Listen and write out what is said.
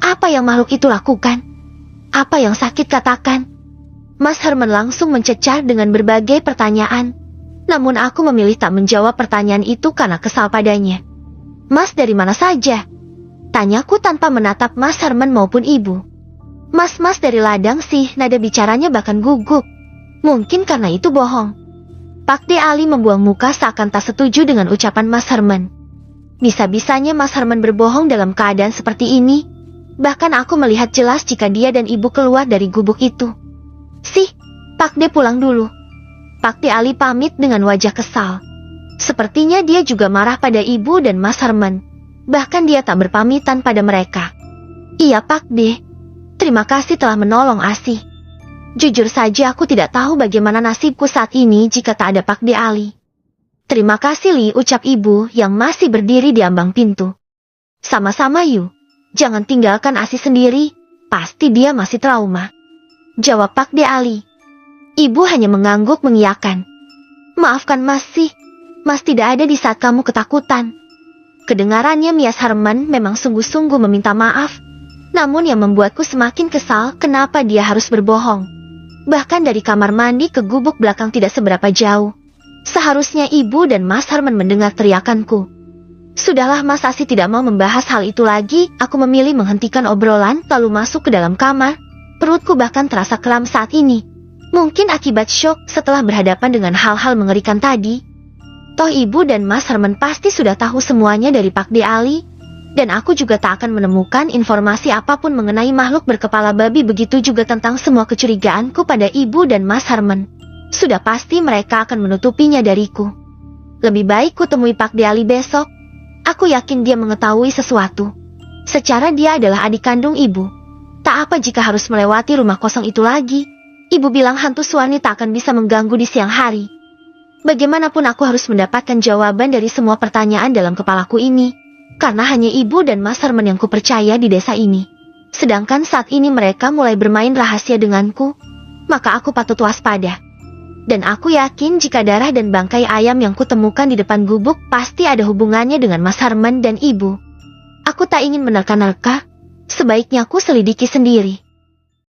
Apa yang makhluk itu lakukan? Apa yang sakit katakan? Mas Herman langsung mencecar dengan berbagai pertanyaan. Namun aku memilih tak menjawab pertanyaan itu karena kesal padanya. Mas dari mana saja? Tanyaku tanpa menatap Mas Herman maupun ibu. Mas dari ladang sih, nada bicaranya bahkan gugup. Mungkin karena itu bohong. Pak De Ali membuang muka seakan tak setuju dengan ucapan Mas Herman. Bisa-bisanya Mas Herman berbohong dalam keadaan seperti ini. Bahkan aku melihat jelas jika dia dan ibu keluar dari gubuk itu. Sih, Pak De pulang dulu. Pak De Ali pamit dengan wajah kesal. Sepertinya dia juga marah pada ibu dan Mas Herman. Bahkan dia tak berpamitan pada mereka. Iya Pak De, terima kasih telah menolong Asih. Jujur saja aku tidak tahu bagaimana nasibku saat ini jika tak ada Pak De Ali. Terima kasih Li, ucap ibu yang masih berdiri di ambang pintu. Sama-sama Yu, jangan tinggalkan Asih sendiri, pasti dia masih trauma. Jawab Pak De Ali. Ibu hanya mengangguk mengiyakan. Maafkan Mas sih, Mas tidak ada di saat kamu ketakutan. Kedengarannya Mas Herman memang sungguh-sungguh meminta maaf. Namun yang membuatku semakin kesal kenapa dia harus berbohong. Bahkan dari kamar mandi ke gubuk belakang tidak seberapa jauh. Seharusnya ibu dan Mas Herman mendengar teriakanku. Sudahlah Mas, Asih tidak mau membahas hal itu lagi. Aku memilih menghentikan obrolan lalu masuk ke dalam kamar. Perutku bahkan terasa kram saat ini. Mungkin akibat syok setelah berhadapan dengan hal-hal mengerikan tadi. Toh ibu dan Mas Herman pasti sudah tahu semuanya dari Pak De Ali. Dan aku juga tak akan menemukan informasi apapun mengenai makhluk berkepala babi. Begitu juga tentang semua kecurigaanku pada ibu dan Mas Herman. Sudah pasti mereka akan menutupinya dariku. Lebih baik ku temui Pak De Ali besok. Aku yakin dia mengetahui sesuatu. Secara dia adalah adik kandung ibu. Tak apa jika harus melewati rumah kosong itu lagi. Ibu bilang hantu Suwani tak akan bisa mengganggu di siang hari. Bagaimanapun aku harus mendapatkan jawaban dari semua pertanyaan dalam kepalaku ini. Karena hanya ibu dan Mas Herman yang kupercaya di desa ini. Sedangkan saat ini mereka mulai bermain rahasia denganku. Maka aku patut waspada. Dan aku yakin jika darah dan bangkai ayam yang kutemukan di depan gubuk pasti ada hubungannya dengan Mas Herman dan ibu. Aku tak ingin menerka-nerka. Sebaiknya aku selidiki sendiri.